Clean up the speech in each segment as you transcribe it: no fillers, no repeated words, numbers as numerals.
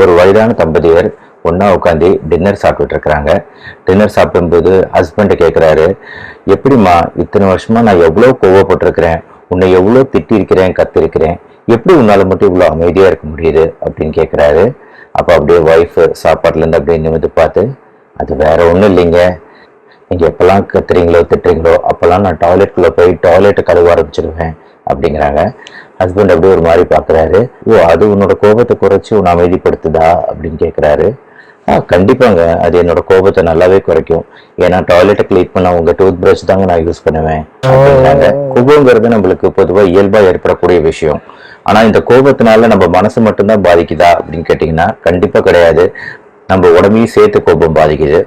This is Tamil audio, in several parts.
ஒரு வயதான தம்பதியர் ஒன்னா உட்காந்து டின்னர் சாப்பிட்டுட்டு இருக்கிறாங்க. டின்னர் சாப்பிடும்போது ஹஸ்பண்ட் கேட்குறாரு, எப்படிம்மா இத்தனை வருஷமா நான் எவ்வளோ கோவப்பட்டிருக்கிறேன், உன்னை எவ்வளோ திட்டிருக்கிறேன், கத்திருக்கிறேன், எப்படி உன்னால மட்டும் இவ்வளோ அமைதியா இருக்க முடியுது அப்படின்னு கேட்குறாரு. அப்போ அப்படியே ஒய்ஃப் சாப்பாட்டுலேருந்து அப்படியே நிமிந்து பார்த்து, அது வேற ஒன்றும் இல்லைங்க, நீங்க எப்பெல்லாம் கத்துறீங்களோ திட்டுறீங்களோ அப்பெல்லாம் நான் டாய்லெட்குள்ள போய் டாய்லெட்டை கழுவ ஆரம்பிச்சிருவேன் அப்படிங்கிறாங்க. ஹஸ்பண்ட் அப்படியே ஒரு மாதிரி பாக்குறாரு. ஓ, அது உன்னோட கோபத்தை குறைச்சி உன்னை அமைதிப்படுத்துதா அப்படின்னு கேட்கிறாரு. கண்டிப்பாங்க, அது என்னோட கோபத்தை நல்லாவே குறைக்கும். ஏன்னா டாய்லெட்டை கிளீன் பண்ண உங்க டூத் பிரஷ் தாங்க நான் யூஸ் பண்ணுவேன் அப்படிங்கிறாங்க. கோபங்கிறது நம்மளுக்கு பொதுவா இயல்பா ஏற்படக்கூடிய விஷயம். ஆனா இந்த கோபத்தினால நம்ம மனசு மட்டும்தான் பாதிக்குதா அப்படின்னு கேட்டீங்கன்னா கண்டிப்பா கிடையாது. நம்ம உடம்பையும் சேர்த்து கோபம் பாதிக்குது.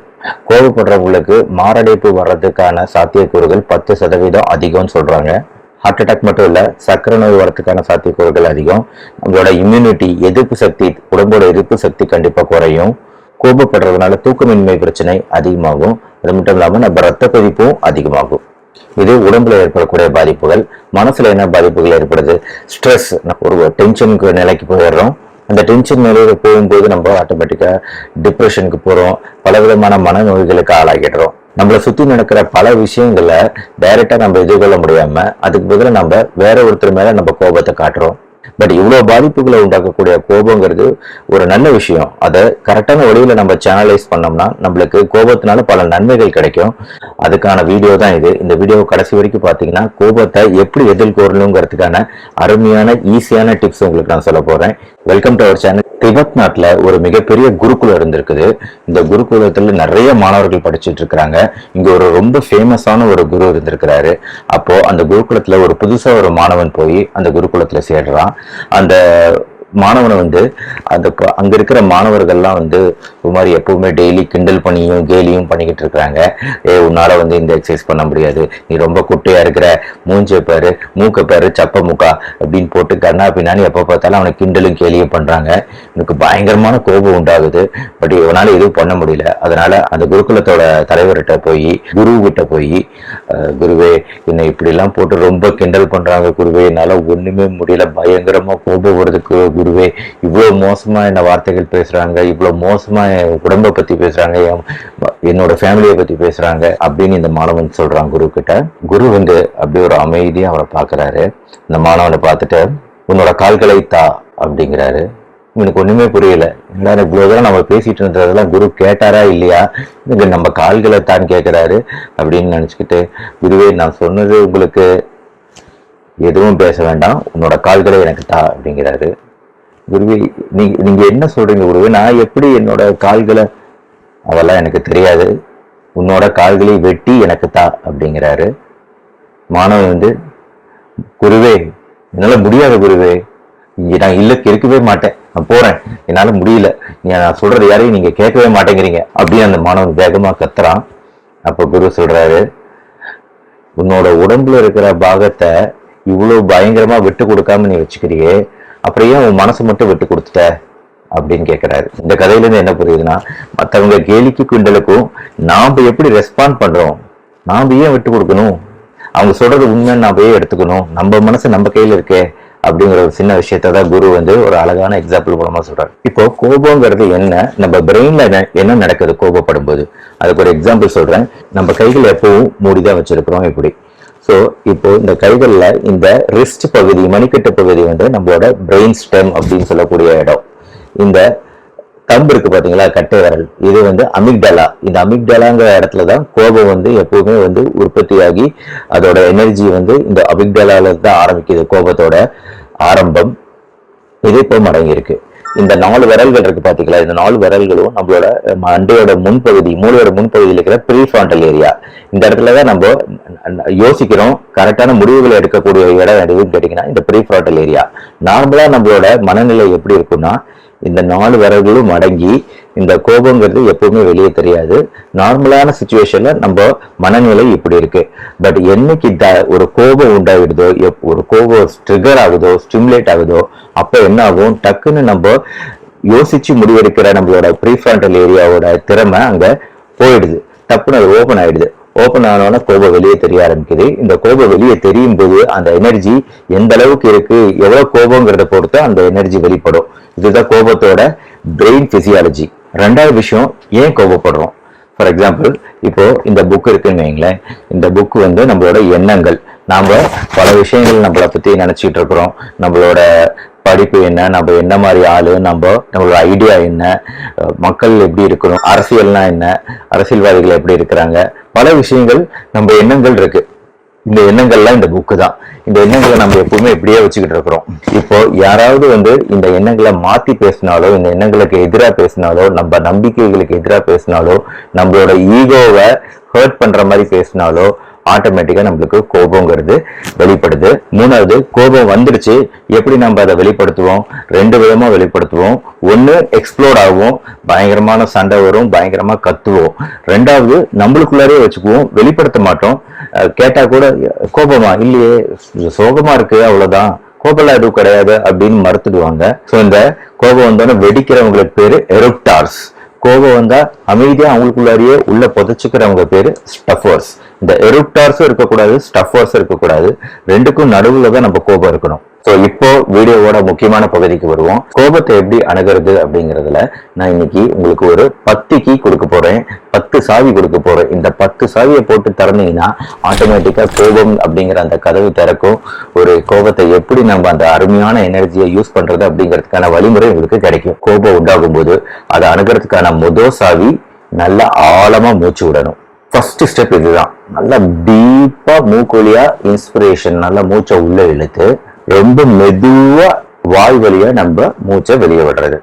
கோபப்படுறவங்களுக்கு மாரடைப்பு வர்றதுக்கான சாத்தியக்கூறுகள் 10% அதிகம்னு சொல்றாங்க. ஹார்ட் அட்டாக் மட்டும் இல்ல, சர்க்கரை நோய் வரதுக்கான சாத்தியக்கூறுகள் அதிகம். நம்மளோட இம்யூனிட்டி, எதிர்ப்பு சக்தி, உடம்போட எதிர்ப்பு சக்தி கண்டிப்பா குறையும். கோபப்படுறதுனால தூக்கமின்மை பிரச்சனை அதிகமாகும். அது மட்டும் இல்லாம நம்ம ரத்த கொதிப்பும் அதிகமாகும். இது உடம்புல ஏற்படக்கூடிய பாதிப்புகள். மனசுல என்ன பாதிப்புகள் ஏற்படுது? ஸ்ட்ரெஸ், ஒரு டென்ஷனுக்கு நிலைக்கு போயிடுறோம். அந்த டென்ஷன் நிலையில போகும்போது நம்ம ஆட்டோமேட்டிக்கா டிப்ரெஷனுக்கு போறோம், பலவிதமான மனநோய்களுக்கு ஆளாகிடுறோம். நம்மளை சுத்தி நடக்கிற பல விஷயங்களை டைரக்டா நம்ம எதிர்கொள்ள முடியாம அதுக்கு பதிலாக நம்ம வேற ஒருத்தர் மேல நம்ம கோபத்தை காட்டுறோம். பட் இவ்வளவு பாதிப்புகளை உண்டாக்கக்கூடிய கோபங்கிறது ஒரு நல்ல விஷயம். அதை கரெக்டான வழியில நம்ம சேனலைஸ் பண்ணோம்னா நம்மளுக்கு கோபத்தினால பல நன்மைகள் கிடைக்கும். அதுக்கான வீடியோ தான் இது. இந்த வீடியோ கடைசி வரைக்கும் பாத்தீங்கன்னா கோபத்தை எப்படி எதிர்கொள்ளணுங்கிறதுக்கான அருமையான ஈஸியான டிப்ஸ் உங்களுக்கு நான் சொல்ல போறேன். Welcome to our channel. Tibet நாட்டுல ஒரு மிகப்பெரிய குருகுலம் இருந்திருக்குது. இந்த குருகுலத்துல நிறைய மாணவர்கள் படிச்சுட்டு இருக்கிறாங்க. இங்க ஒரு ரொம்ப ஃபேமஸான ஒரு குரு இருந்திருக்கிறாரு. அப்போ அந்த குருகுலத்துல ஒரு புதுசா ஒரு மாணவன் போய் அந்த குருகுலத்துல சேர்றான். அந்த மாணவனை அங்க இருக்கிற மாணவர்கள்லாம் ஒரு மாதிரி எப்பவுமே டெய்லி கிண்டல் பண்ணியும் கேலியும் பண்ணிக்கிட்டு இருக்கிறாங்க. உன்னால இந்த எக்ஸசைஸ் பண்ண முடியாது, நீ ரொம்ப குட்டையா இருக்கிற, மூஞ்ச பேரு, மூக்க பேரு, சப்ப முக்கா அப்படின்னு போட்டு கண்ணா பின்னாடி எப்ப பார்த்தாலும் அவனை கிண்டலும் கேலியும் பண்றாங்க. எனக்கு பயங்கரமான கோபம் உண்டாகுது. பட் இவனால எதுவும் பண்ண முடியல. அதனால அந்த குருகுலத்தோட தலைவர்கிட்ட போய், குரு கிட்ட போய், குருவே என்னை இப்படி எல்லாம் போட்டு ரொம்ப கிண்டல் பண்றாங்க குருவே, என்னால ஒண்ணுமே முடியல, பயங்கரமா கோபம் வருதுக்கு குருவே, இவ்வளவு மோசமா என்ன வார்த்தைகள் பேசுறாங்க, இவ்வளவு மோசமா என் உடம்பை பத்தி பேசுறாங்க, என்னோட ஃபேமிலியை பத்தி பேசுறாங்க அப்படின்னு இந்த மாணவன் சொல்றான் குரு கிட்ட. குரு அப்படியே ஒரு அமைதியா அவனை பாக்குறாரு. இந்த மாணவனை பார்த்துட்டு, உன்னோட கால்களை தா அப்படிங்கிறாரு. எனக்கு ஒண்ணுமே புரியல. எல்லாரும் இவ்வளவு தூரம் நம்ம பேசிட்டு இருந்ததெல்லாம் குரு கேட்டாரா இல்லையா, இங்க நம்ம கால்களை தான் கேட்கிறாரு அப்படின்னு நினைச்சுக்கிட்டு, குருவே நான் சொன்னது உங்களுக்கு எதுவும் பேச வேண்டாம், உன்னோட கால்களை எனக்கு தா அப்படிங்கிறாரு. குருவே நீங்க என்ன சொல்றீங்க குருவே, நான் எப்படி என்னோட கால்களை, அதெல்லாம் எனக்கு தெரியாது, உன்னோட கால்களை வெட்டி எனக்கு தா அப்படிங்கிறாரு. மாணவன் குருவே என்னால முடியாது குருவே, நான் இல்லக்கு இருக்கவே மாட்டேன், நான் போறேன், என்னால முடியல, நான் சொல்றது யாரையும் நீங்க கேட்கவே மாட்டேங்கிறீங்க அப்படின்னு அந்த மாணவன் வேகமா கத்துறான். அப்ப குரு சொல்றாரு, உன்னோட உடம்புல இருக்கிற பாகத்தை இவ்வளவு பயங்கரமா விட்டு கொடுக்காம நீ வச்சுக்கிறியே, அப்புறம் ஏன் உன் மனசு மட்டும் விட்டு கொடுத்துட்ட அப்படின்னு கேட்கிறாரு. இந்த கதையில இருந்து என்ன புரியுதுன்னா, மற்றவங்க கேலிக்கு கிண்டலுக்கும் நாம எப்படி ரெஸ்பாண்ட் பண்றோம், நாம ஏன் விட்டு கொடுக்கணும், அவங்க சொல்றது உண்மைன்னு நாம ஏன் எடுத்துக்கணும், நம்ம மனசு நம்ம கையில இருக்கே அப்படிங்கிற ஒரு சின்ன விஷயத்தான் குரு ஒரு அழகான எக்ஸாம்பிள் மூலமா சொல்றாரு. இப்போ கோபங்கிறது என்ன, நம்ம பிரெயின்ல என்ன நடக்குது கோபப்படும் போது, அதுக்கு ஒரு எக்ஸாம்பிள் சொல்றேன். நம்ம கைகள் எப்பவும் மூடிதான் வச்சிருக்கிறோம் இப்படி. ஸோ இப்போ இந்த கைகள்ல இந்த ரிஸ்ட் பகுதி, மணிக்கட்டு பகுதி நம்மளோட பிரெயின் ஸ்டெம் அப்படின்னு சொல்லக்கூடிய இடம். இந்த தம்பு இருக்கு பாத்தீங்களா, கட்டை விரல், இது அமிக்டலா. இந்த அமிக்டலாங்கிற இடத்துலதான் கோபம் எப்பவுமே உற்பத்தியாகி அதோட எனர்ஜி இந்த அமிக்டலால தான் ஆரம்பிக்குது. கோபத்தோட ஆரம்பம் இது இப்போ அடங்கி இருக்கு. இந்த 4 விரல்கள் இருக்கு பாத்தீங்களா, இந்த 4 விரல்களும் நம்மளோட மண்டையோட முன்பகுதி, மூளையோட முன்பகுதியில் இருக்கிற ப்ரீஃப்ரான்டல் ஏரியா. இந்த இடத்துலதான் நம்ம யோசிக்கிறோம், கரெக்டான முடிவுகளை எடுக்கக்கூடிய இடம் எதுன்னு கேட்டீங்கன்னா இந்த ப்ரீஃப்ரான்டல் ஏரியா. நார்மலா நம்மளோட மனநிலை எப்படி இருக்குன்னா, இந்த 4 விரல்களும் அடங்கி இந்த கோபங்கிறது எப்பவுமே வெளியே தெரியாது. நார்மலான சிச்சுவேஷன்ல நம்ம மனநிலை இப்படி இருக்கு. பட் என்னைக்கு ஒரு கோபம் உண்டாகிடுதோ, ஒரு கோபம் ட்ரிகர் ஆகுதோ, ஸ்டிமுலேட் ஆகுதோ, அப்ப என்ன ஆகும், டக்குன்னு நம்ம யோசிச்சு முடிவெடுக்கிற நம்மளோட ப்ரீஃப்ரான்டல் ஏரியாவோட திறமை அங்க போயிடுது. டப்புன்னு அது ஓபன் ஆயிடுது. ஓபன் ஆனோன்னா கோபம் வெளியே தெரிய ஆரம்பிக்குது. இந்த கோபம் வெளியே தெரியும் போது அந்த எனர்ஜி எந்த அளவுக்கு இருக்கு, எவ்வளவு கோபங்கிறத பொறுத்து அந்த எனர்ஜி வெளிப்படும். இதுதான் கோபத்தோட பிரெயின் பிசியாலஜி. ரெண்டாவது விஷயம் ஏன் கோபப்படுறோம். ஃபார் எக்ஸாம்பிள் இப்போ இந்த புக் இருக்குன்னு வைங்களேன். இந்த புக் வந்து நம்மளோட எண்ணங்கள். நாம பல விஷயங்கள் நம்மளை பத்தி நினைச்சிட்டு இருக்கிறோம். நம்மளோட படிப்பு என்ன, நம்ம என்ன மாதிரி ஆளு, நம்மளோட ஐடியா என்ன, மக்கள் எப்படி இருக்கணும், அரசியல்னா என்ன, அரசியல்வாதிகள் எப்படி இருக்கிறாங்க, பல விஷயங்கள் நம்ம எண்ணங்கள் இருக்கு. இந்த எண்ணங்கள்லாம் இந்த புக்கு தான். இந்த எண்ணங்களை நம்ம எப்பவுமே எப்படியே வச்சுக்கிட்டு இருக்கிறோம். இப்போ யாராவது வந்து இந்த எண்ணங்களை மாத்தி பேசினாலோ, இந்த எண்ணங்களுக்கு எதிராக பேசினாலோ, நம்ம நம்பிக்கைகளுக்கு எதிராக பேசினாலோ, நம்மளோட ஈகோவை ஹர்ட் பண்ற மாதிரி பேசினாலோ ஆட்டோமேட்டிக்கா நம்மளுக்கு கோபங்கிறது வெளிப்படுது. மூணாவது, கோபம் வந்துருச்சு, எப்படி நம்ம அதை வெளிப்படுத்துவோம்? ரெண்டு விதமா வெளிப்படுத்துவோம். ஒண்ணு எக்ஸ்ப்ளோட் ஆகும், பயங்கரமான சண்டை வரும், பயங்கரமா கத்துவோம். ரெண்டாவது நம்மளுக்குள்ளாரே வச்சுக்குவோம், வெளிப்படுத்த மாட்டோம். கேட்டா கூட கோபமா இல்லையே, சோகமா இருக்கு, அவ்வளவுதான், கோபம்லாம் எதுவும் கிடையாது அப்படின்னு மறுத்துடுவாங்க. ஸோ இந்த கோபம் வந்தோன்னு வெடிக்கிறவங்களுக்கு பேரு எருப்டார்ஸ். கோபம் வந்தா அமைதியா அவங்களுக்குள்ளாரியே உள்ள புதைச்சுக்கிறவங்க பேரு ஸ்டஃபர்ஸ். இந்த எருப்டார்ஸும் இருக்கக்கூடாது, ஸ்டஃபர்ஸும் இருக்கக்கூடாது. ரெண்டுக்கும் நடுவுல தான் நம்ம கோபம் இருக்கணும். ஸோ இப்போ வீடியோவோட முக்கியமான பகுதிக்கு வருவோம். கோபத்தை எப்படி அணுகிறது அப்படிங்கிறதுல நான் இன்னைக்கு உங்களுக்கு ஒரு 10 கீ கொடுக்க போறேன், 10 சாவி கொடுக்க போறேன். இந்த 10 சாவியை போட்டு திறந்தீங்கன்னா ஆட்டோமேட்டிக்கா கோபம் அப்படிங்கிற அந்த கதவு திறக்கும். ஒரு கோபத்தை எப்படி நம்ம அந்த அருமையான எனர்ஜியை யூஸ் பண்றது அப்படிங்கிறதுக்கான வழிமுறை உங்களுக்கு கிடைக்கும். கோபம் உண்டாகும் போது அதை அணுகிறதுக்கான முதல் சாவி நல்லா ஆழமா மூச்சு விடணும். ஃபர்ஸ்ட் ஸ்டெப் இதுதான். நல்லா டீப்பா மூக்குவழியா இன்ஸ்பிரேஷன், நல்லா மூச்சை உள்ள இழுத்து ரொம்ப மெதுவா வாய் வழியா நம்ம மூச்சை வெளியே விடுறது.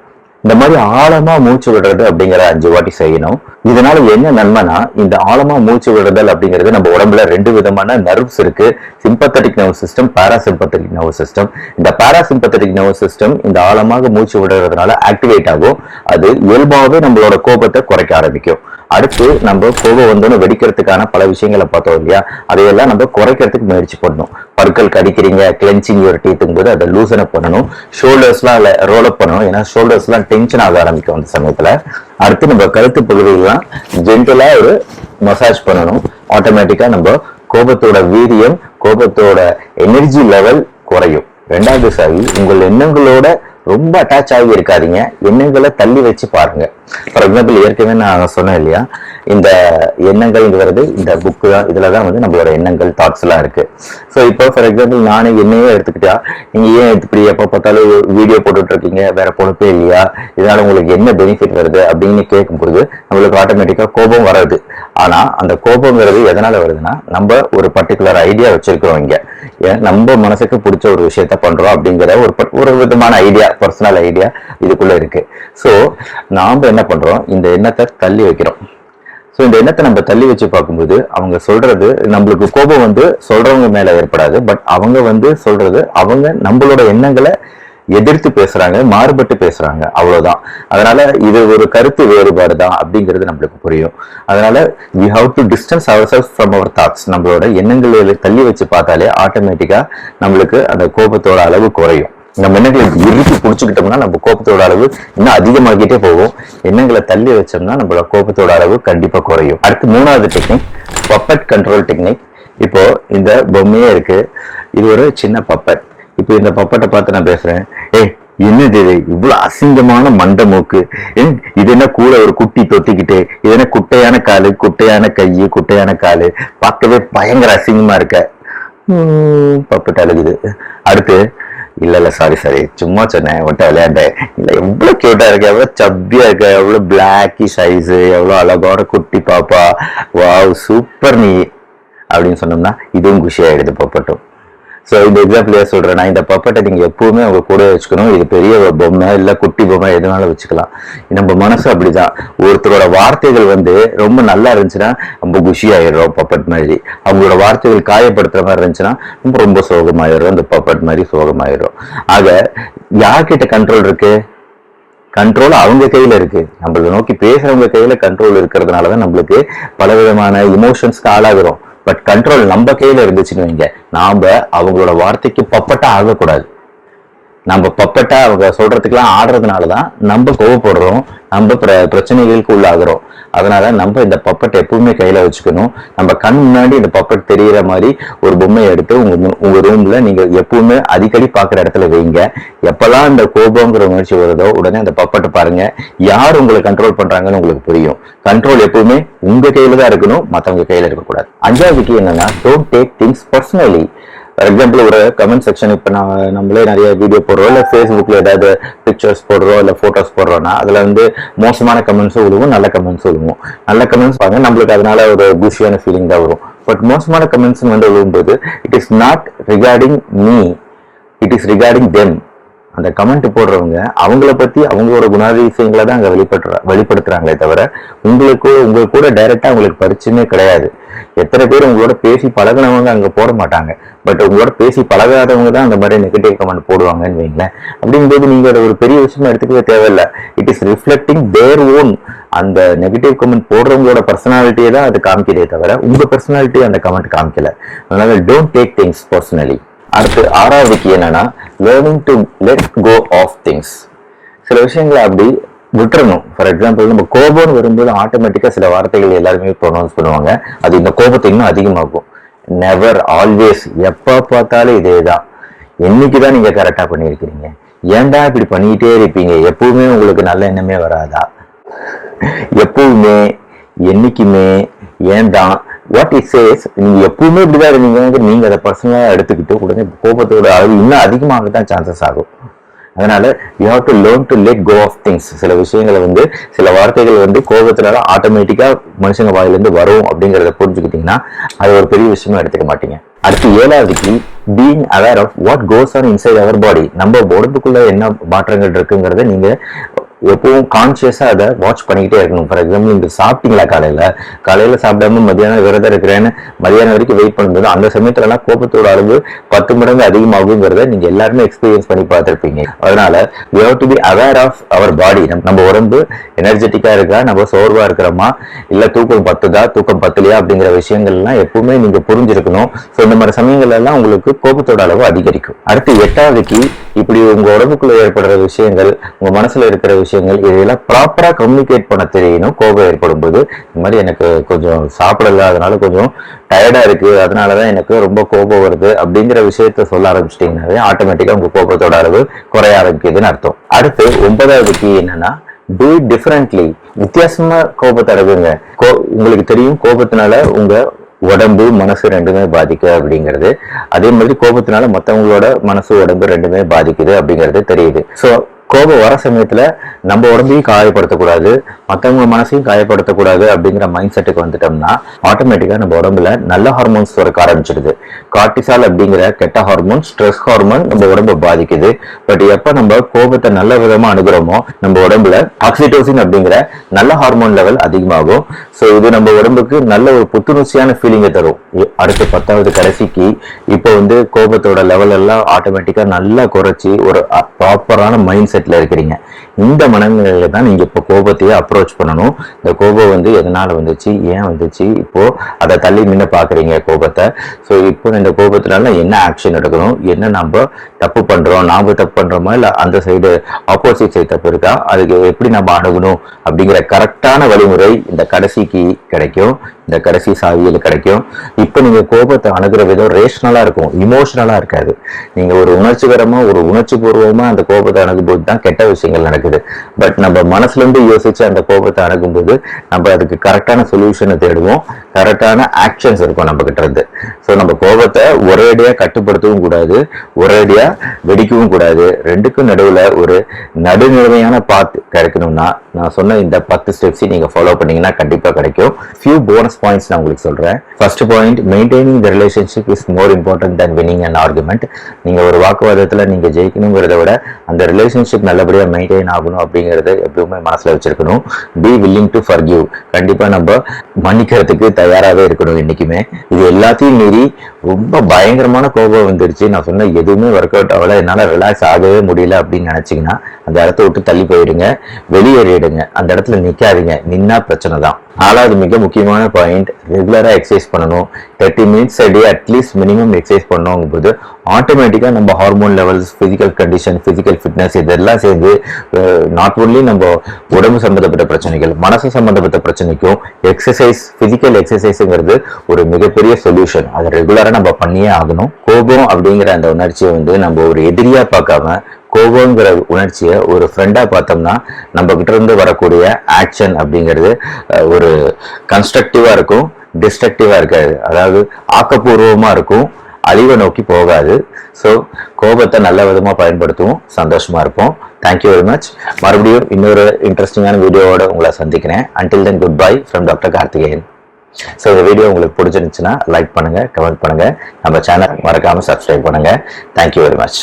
இந்த மாதிரி ஆழமா மூச்சு விடுறது அப்படிங்கிற 5 வாட்டி செய்யணும். இதனால என்ன நன்மைனா, இந்த ஆழமா மூச்சு விடுதல் அப்படிங்கிறது நம்ம உடம்புல 2 விதமான நர்வ்ஸ் இருக்கு. Sympathetic nerve system, parasympathetic nerve system. இந்த பாராசிம்பத்தட்டிக் நர்வ் சிஸ்டம் இந்த ஆழமாக மூச்சு விடுறதுனால ஆக்டிவேட் ஆகும். அது இயல்பாகவே நம்மளோட கோபத்தை குறைக்க ஆரம்பிக்கும். அடுத்து நம்ம கோபம் வந்தோன்னு வெடிக்கிறதுக்கான பல விஷயங்களை பார்த்தோம் இல்லையா, அதையெல்லாம் நம்ம குறைக்கிறதுக்கு முயற்சி பண்ணணும். பற்கள் கடிக்கிறீங்க, கிளென்சிங் ஒரு டீத்துங்கும் போது அதை லூசன் அப் பண்ணணும். ஷோல்டர்ஸ்லாம் ரோல் அப் பண்ணணும், ஏன்னா ஷோல்டர்ஸ்லாம் டென்ஷன் ஆக ஆரம்பிக்கும் அந்த சமயத்துல. அடுத்து நம்ம கழுத்து பகுதியெல்லாம் ஜென்டலா ஒரு மசாஜ் பண்ணணும். ஆட்டோமேட்டிக்கா நம்ம கோபத்தோட வீரியம், கோபத்தோட எனர்ஜி லெவல் குறையும். ரெண்டாவது சாவி, உங்கள் எண்ணங்களோட ரொம்ப அட்டாச் ஆகி இருக்காதீங்க, எண்ணங்களை தள்ளி வச்சு பாருங்க. ஃபார் எக்ஸாம்பிள் ஏற்கனவே நான் சொன்னேன் இல்லையா, இந்த எண்ணங்கள்ங்கிறது இந்த புக்கு தான், இதுலதான் வந்து நம்மளோட எண்ணங்கள், தாட்ஸ் எல்லாம் இருக்கு. ஸோ இப்போ ஃபார் எக்ஸாம்பிள் நானே என்னையே எடுத்துக்கிட்டா, நீங்க ஏன் இப்படி எப்போ பார்த்தாலும் வீடியோ போட்டுட்டு இருக்கீங்க, வேற பொறுப்பே இல்லையா, இதனால உங்களுக்கு என்ன பெனிஃபிட் வருது அப்படின்னு கேட்கும்போது நம்மளுக்கு ஆட்டோமேட்டிக்கா கோபம் வராது. ஆனா அந்த கோபங்கிறது எதனால வருதுன்னா, நம்ம ஒரு பர்டிகுலர் ஐடியா வச்சிருக்கிறோம் இங்க, நம்ம மனசுக்கு பிடிச்ச ஒரு விஷயத்த பண்றோம் அப்படிங்கிற ஒரு விதமான ஐடியா, பர்சனல் ஐடியா இதுக்குள்ள இருக்கு. ஸோ நாம என்ன பண்றோம், இந்த எண்ணத்தை தள்ளி வைக்கிறோம். ஸோ இந்த எண்ணத்தை நம்ம தள்ளி வச்சு பார்க்கும்போது அவங்க சொல்றது, நம்மளுக்கு கோபம் வந்து சொல்றவங்க மேல ஏற்படாது, பட் அவங்க வந்து சொல்றது, அவங்க நம்மளோட எண்ணங்களை எதிர்த்து பேசுறாங்க, மாறுபட்டு பேசுறாங்க, அவ்வளவுதான். அதனால இது ஒரு கருத்து வேறுபாடு தான் அப்படிங்கிறது நம்மளுக்கு புரியும். அதனால we have to distance ourselves from our thoughts. நம்மளோட எண்ணங்களை தள்ளி வச்சு பார்த்தாலே ஆட்டோமேட்டிக்கா நம்மளுக்கு அந்த கோபத்தோட அளவு குறையும். நம்ம எண்ணங்களை இறுக்கி பிடிச்சுக்கிட்டோம்னா நம்ம கோபத்தோட அளவு இன்னும் அதிகமாகிட்டே போகும். எண்ணங்களை தள்ளி வச்சோம்னா நம்மளோட கோபத்தோட அளவு கண்டிப்பா குறையும். அடுத்து மூணாவது டெக்னிக், பப்பட் கண்ட்ரோல் டெக்னிக். இப்போ இந்த பொம்மையே இருக்கு, இது ஒரு சின்ன பப்பட். இப்போ இந்த பப்பட்டை பார்த்து நான் பேசுறேன், என்னது இது இவ்வளவு அசிங்கமான மண்டை மூக்கு, இது என்ன கூட ஒரு குட்டி தொத்திக்கிட்டு, இது என்ன குட்டையான காலு, குட்டையான கையு, குட்டையான காலு, பார்க்கவே பயங்கர அசிங்கமா இருக்க, பப்பட் அழுகுது. அடுத்து இல்ல சாரி சும்மா சொன்னேன், ஒட்ட விளையாண்டேன், இல்ல எவ்வளவு கியூட்டா இருக்க, எவ்வளவு சப்பியா இருக்க, எவ்வளவு பிளாக்கி சைஸ், எவ்வளவு அழகான குட்டி பாப்பா, வாவ் சூப்பர் நீ அப்படின்னு சொன்னோம்னா இதுவும் குஷி ஆயிடுது பப்பட்டும். ஸோ இந்த எக்ஸாம்பிள் சொல்றேன், நான் இந்த பப்பட்டை நீங்க எப்பவுமே உங்க கூட வச்சுக்கணும். இது பெரிய பொம்மை இல்ல குட்டி பொம்மை எதுனாலும் வச்சுக்கலாம். நம்ம மனசு அப்படிதான். ஒருத்தரோட வார்த்தைகள் வந்து ரொம்ப நல்லா இருந்துச்சுன்னா ரொம்ப குஷி ஆயிடுறோம் பப்பட் மாதிரி. அவங்களோட வார்த்தைகள் காயப்படுத்துற மாதிரி இருந்துச்சுன்னா ரொம்ப சோகமாயிடுறோம், இந்த பப்பட் மாதிரி சோகமாயிடுறோம். ஆக யார்கிட்ட கண்ட்ரோல் இருக்கு? கண்ட்ரோல் அவங்க கையில இருக்கு. நம்மளை நோக்கி பேசுறவங்க கையில கண்ட்ரோல் இருக்கிறதுனாலதான் நம்மளுக்கு பலவிதமான இமோஷன்ஸ்க்கு ஆளாகிறோம். பட் கண்ட்ரோல் நம்ம கையில இருந்துச்சுன்னு வைங்க, நாம அவங்களோட வார்த்தைக்கு பப்பட்டா ஆகக்கூடாது. நம்ம பப்பட்டா அவங்க சொல்றதுக்கெல்லாம் ஆடுறதுனாலதான் நம்ம கோவப்படுறோம். நம்ம பிரச்சனைகளுக்கு உள்ளாகிறோம். அதனால நம்ம இந்த பப்பட் எப்பவுமே கையில வச்சுக்கணும். நம்ம கண் முன்னாடி இந்த பப்பட் தெரியற மாதிரி ஒரு பொம்மையை எடுத்து உங்க ரூம்ல நீங்க எப்பவுமே அடிக்கடி பாக்குற இடத்துல வைங்க. எப்பெல்லாம் இந்த கோபங்கிற உணர்ச்சி வருதோ உடனே அந்த பப்பட்டை பாருங்க. யார் உங்களை கண்ட்ரோல் பண்றாங்கன்னு உங்களுக்கு புரியும். கண்ட்ரோல் எப்பவுமே உங்க கையில தான் இருக்கணும், மத்தவங்க கையில இருக்கக்கூடாது. அஞ்சாவது என்னன்னா, don't take things personally. For example, ஒரு கமெண்ட் செக்ஷன் இப்ப நம்மளே நிறைய வீடியோ போடுறோம், இல்ல ஃபேஸ்புக்ல ஏதாவது பிக்சர்ஸ் போடுறோம், இல்ல போட்டோஸ் போடுறோம்னா அதுல வந்து மோசமான கமெண்ட்ஸும் விழுவும், நல்ல கமெண்ட்ஸும் விழுவும். நல்ல கமெண்ட்ஸ் பாருங்க, நம்மளுக்கு அதனால ஒரு குஷியான ஃபீலிங் தான் வரும். பட் மோசமான கமெண்ட்ஸ் வந்து விழும்போது it is not regarding me, it is regarding them. அந்த கமெண்ட் போடுறவங்க அவங்கள பத்தி அவங்களோட குணாதிசயங்களை தான் அங்க வெளிப்படுத்துறாங்களே தவிர உங்க கூட டைரக்டா அவங்களுக்கு பரிச்சயமே கிடையாது. எத்தனை பேர் உங்களோட பேசி பழகினவங்க அங்க போட மாட்டாங்க, பட் உங்களோட பேசி பழகாதவங்க தான் அந்த மாதிரி நெகட்டிவ் கமெண்ட் போடுவாங்கன்னு வைங்களேன். அப்படிங்கும்போது நீங்க அதை ஒரு பெரிய விஷயமா எடுத்துக்கவே தேவையில்லை. It is reflecting their own. அந்த நெகட்டிவ் கமெண்ட் போடுறவங்களோட பர்சனாலிட்டியை தான் அது காமிக்கிறதே தவிர உங்க பர்சனாலிட்டி அந்த கமெண்ட் காமிக்கல. அதனால டோன்ட் டேக் திங்ஸ் பர்சனலி. அடுத்து ஆறாவதுக்கு என்னன்னா, learning to let go of things. சில விஷயங்களை அப்படி விட்டுறணும். ஃபார் எக்ஸாம்பிள், நம்ம கோபம்னு வரும்போது ஆட்டோமேட்டிக்கா சில வார்த்தைகள் எல்லாருமே ப்ரொனவுன்ஸ் பண்ணுவாங்க. அது இந்த கோபத்தை இன்னும் அதிகமாகும். நெவர், ஆல்வேஸ், எப்ப பார்த்தாலும் இதேதான். என்னைக்குதான் நீங்க கரெக்டா பண்ணிருக்கிறீங்க? ஏன்டா இப்படி பண்ணிக்கிட்டே இருப்பீங்க? எப்பவுமே உங்களுக்கு நல்ல எண்ணமே வராதா? எப்பவுமே, என்னைக்குமே, ஏன்தான், வாட் இட் சேஸ், நீங்க எப்பவுமே இப்படிதான் இருந்தீங்க, நீங்க அதை பர்சனலா எடுத்துக்கிட்டு உடனே கோபத்தோட அளவு இன்னும் அதிகமாக தான் சான்சஸ் ஆகும். அதனால you have to learn to let go of things. சில விஷயங்களை வந்து, சில வார்த்தைகள் வந்து கோபத்தினால ஆட்டோமேட்டிக்கா மனுஷங்க வாயிலிருந்து வரும் அப்படிங்கறத புரிஞ்சுக்கிட்டீங்கன்னா அது ஒரு பெரிய விஷயமா எடுத்துக்க மாட்டீங்க. அடுத்து ஏழாவதுக்கு, being aware of what goes on inside our body. நம்ம உடம்புக்குள்ள என்ன மாற்றங்கள் இருக்குங்கிறத நீங்க எப்பவும் கான்சியஸா அதை வாட்ச் பண்ணிக்கிட்டே இருக்கணும். ஃபார் எக்ஸாம்பிள், நீங்க சாப்பிட்டீங்களா, காலையில சாப்பிடாம மதியானம் விரதம் இருக்கிறேன்னு மதியானம் வரைக்கும் வெயிட் பண்ணும்போது அந்த சமயத்துலலாம் கோபத்தோட அளவு 10 மடங்கு அதிகமாகுங்கிறத நீங்க எல்லாருமே எக்ஸ்பீரியன்ஸ் பண்ணி பார்த்திருப்பீங்க. அதனால we have to be aware of our body. நம்ம உடம்பு எனர்ஜெட்டிக்கா இருக்கா, நம்ம சோர்வா இருக்கிறோமா, இல்ல தூக்கம் தூக்கம் பத்தலையா அப்படிங்கிற விஷயங்கள் எல்லாம் எப்பவுமே நீங்க புரிஞ்சிருக்கணும். ஸோ இந்த மாதிரி சமயங்கள் எல்லாம் உங்களுக்கு கோபத்தோட அளவு அதிகரிக்கும். அடுத்து எட்டாவதுக்கு, இப்படி உங்க உடம்புக்குள்ள ஏற்படுற விஷயங்கள், உங்க மனசுல இருக்கிற விஷயங்கள், இதெல்லாம் ப்ராப்பரா கம்யூனிகேட் பண்ண தெரியணும். கோபம் ஏற்படும் போது, இந்த மாதிரி எனக்கு கொஞ்சம் சாப்பிடல, அதனால கொஞ்சம் டயர்டா இருக்கு, அதனாலதான் எனக்கு ரொம்ப கோபம் வருது அப்படிங்கிற விஷயத்த சொல்ல ஆரம்பிச்சிட்டீங்கன்னாவே ஆட்டோமேட்டிக்கா உங்க கோபத்தோட அளவு குறைய ஆரம்பிக்குதுன்னு அர்த்தம். அடுத்து 9வது என்னன்னா, டூ இட் டிஃபரெண்ட்லி. வித்தியாசமா கோபத்தை அடங்குங்க. உங்களுக்கு தெரியும் கோபத்தினால உங்க உடம்பு மனசு ரெண்டுமே பாதிக்கு அப்படிங்கிறது. அதே மாதிரி கோபத்தினால மற்றவங்களோட மனசு உடம்பு ரெண்டுமே பாதிக்குது அப்படிங்கிறது தெரியுது. ஸோ கோபம் வர சமயத்துல நம்ம உடம்பையும் காயப்படுத்தக்கூடாது, மற்றவங்க மனசையும் காயப்படுத்தக்கூடாது அப்படிங்கிற மைண்ட் செட்டுக்கு வந்துட்டோம்னா ஆட்டோமேட்டிக்கா நம்ம உடம்புல நல்ல ஹார்மோன்ஸ் சுரக்க ஆரம்பிச்சிடுது. கார்டிசால் அப்படிங்கிற கெட்ட ஹார்மோன், ஸ்ட்ரெஸ் ஹார்மோன் நம்ம உடம்பை பாதிக்குது. பட் எப்ப நம்ம கோபத்தை நல்ல விதமா அணுகிறோமோ நம்ம உடம்புல ஆக்சிடோசின் அப்படிங்கிற நல்ல ஹார்மோன் லெவல் அதிகமாகும். ஸோ இது நம்ம உடம்புக்கு நல்ல ஒரு புத்துணர்ச்சியான ஃபீலிங்கை தரும். அடுத்து 10வது கடைசிக்கு, இப்போ வந்து கோபத்தோட லெவல் எல்லாம் ஆட்டோமேட்டிக்கா நல்லா குறைச்சி ஒரு ப்ராப்பரான மைண்ட் செட்ல இருக்கிறீங்க. இந்த மனநிலையில தான் நீங்க இப்போ கோபத்தையே அப்ரோச் பண்ணணும். இந்த கோபம் வந்து எதனால வந்துச்சு, ஏன் வந்துச்சு, இப்போ அதை தள்ளி நின்று பாக்குறீங்க கோபத்தை. ஸோ இப்போ இந்த கோபத்தினால என்ன ஆக்ஷன் எடுக்கணும், என்ன நம்ம தப்பு பண்றோம், நாம தப்பு பண்றோமா, இல்ல அந்த சைடு ஆப்போசிட் சைடு தப்பு இருக்கா, அதுக்கு எப்படி நம்ம அணுகணும் அப்படிங்கிற கரெக்டான வழிமுறை இந்த கடைசிக்கு கிடைக்கும், இந்த கடைசி சாவியில் கிடைக்கும். இப்போ நீங்க கோபத்தை அணுகிற விதம் ரேஷனலா இருக்கும், இமோஷனலா இருக்காது. நீங்க ஒரு உணர்ச்சிகரமா, ஒரு உணர்ச்சி பூர்வமா அந்த கோபத்தை அணுகும்போது தான் கெட்ட விஷயங்கள் நடக்குது. பட் நம்ம மனசுல இருந்து யோசிச்சு அந்த கோபத்தை அணுகும்போது நம்ம அதுக்கு கரெக்டான சொல்யூஷனை தேடுவோம், கரெக்டான ஆக்ஷன்ஸ் இருக்கும் நம்ம கிட்ட இருந்து. ஸோ நம்ம கோபத்தை ஒரேடியா கட்டுப்படுத்தவும் கூடாது, ஒரேடியா வெடிக்கவும் கூடாது. ரெண்டுக்கும் நடுவுல ஒரு நடுநிலைமையான பாத் கிடைக்கணும்னா நான் சொன்ன இந்த 10 ஸ்டெப்ஸ் நீங்க ஃபாலோ பண்ணீங்கன்னா கண்டிப்பா கிடைக்கும். ஃபியூ போனஸ் பாயிண்ட்ஸ் நான் உங்களுக்கு சொல்றேன். First point, maintaining the relationship is more important than winning an argument. நீங்க ஒரு வாக்குவாதத்துல நீங்க ஜெயிக்கணுங்கிறத விட அந்த ரிலேஷன்ஷிப் நல்லபடியா மெயின்டைன் ஆகணும் அப்படிங்கறத எப்பவுமே மனசுல வச்சிருக்கணும். Be willing to forgive. கண்டிப்பா நம்ம மன்னிக்கிறதுக்கு தயாராகவே இருக்கணும் என்னைக்குமே. இது எல்லாத்தையும் மீறி ரொம்ப பயங்கரமான கோபம் வந்துருச்சு, நான் சொன்ன எதுவுமே ஒர்க் அவுட் ஆகல, என்னால ரிலாக்ஸ் ஆகவே முடியல அப்படின்னு நினைச்சீங்கன்னா அந்த இடத்த விட்டு தள்ளி போயிடுங்க, வெளியேறிடுங்க. அந்த இடத்துல நிக்காதீங்க, நின்னா பிரச்சனை தான். 4வது மிக முக்கியமான பாயிண்ட், ரெகுலரா எக்ஸசைஸ் பண்ணணும். 30 minutes day at least minimum exercise பண்ணணும் போது ஆட்டோமேட்டிக்கா நம்ம hormone levels, physical condition, physical fitness இதெல்லாம் சேர்ந்து நாட் ஒன்லி நம்ம உடம்பு சம்பந்தப்பட்ட பிரச்சனைகள், மனசு சம்பந்தப்பட்ட பிரச்சனைக்கும் எக்ஸசைஸ், பிசிக்கல் எக்ஸசைஸ்ங்கிறது ஒரு மிகப்பெரிய சொல்யூஷன். அதை ரெகுலரா நம்ம பண்ணியே ஆகணும். கோபம் அப்படிங்கிற அந்த உணர்ச்சியை நம்ம ஒரு எதிரியா பார்க்காம கோபங்கிற உணர்ச்சியை ஒரு ஃப்ரெண்டா பார்த்தோம்னா நம்ம கிட்ட இருந்து வரக்கூடிய ஆக்ஷன் அப்படிங்கிறது ஒரு கன்ஸ்ட்ரக்டிவா இருக்கும், டிஸ்ட்ரக்டிவா இருக்காது. அதாவது ஆக்கப்பூர்வமா இருக்கும், அழிவை நோக்கி போகாது. ஸோ கோபத்தை நல்ல விதமா பயன்படுத்துவோம், சந்தோஷமா இருப்போம். Thank you very much. மறுபடியும் இன்னொரு இன்ட்ரெஸ்டிங்கான வீடியோவோட உங்களை சந்திக்கிறேன். Until then good bye from doctor Karthikeyan. So இந்த வீடியோ உங்களுக்கு பிடிச்சிருந்துச்சுன்னா லைக் பண்ணுங்க, கமெண்ட் பண்ணுங்க, நம்ம சேனல் மறக்காம சப்ஸ்கிரைப் பண்ணுங்க. Thank you very much.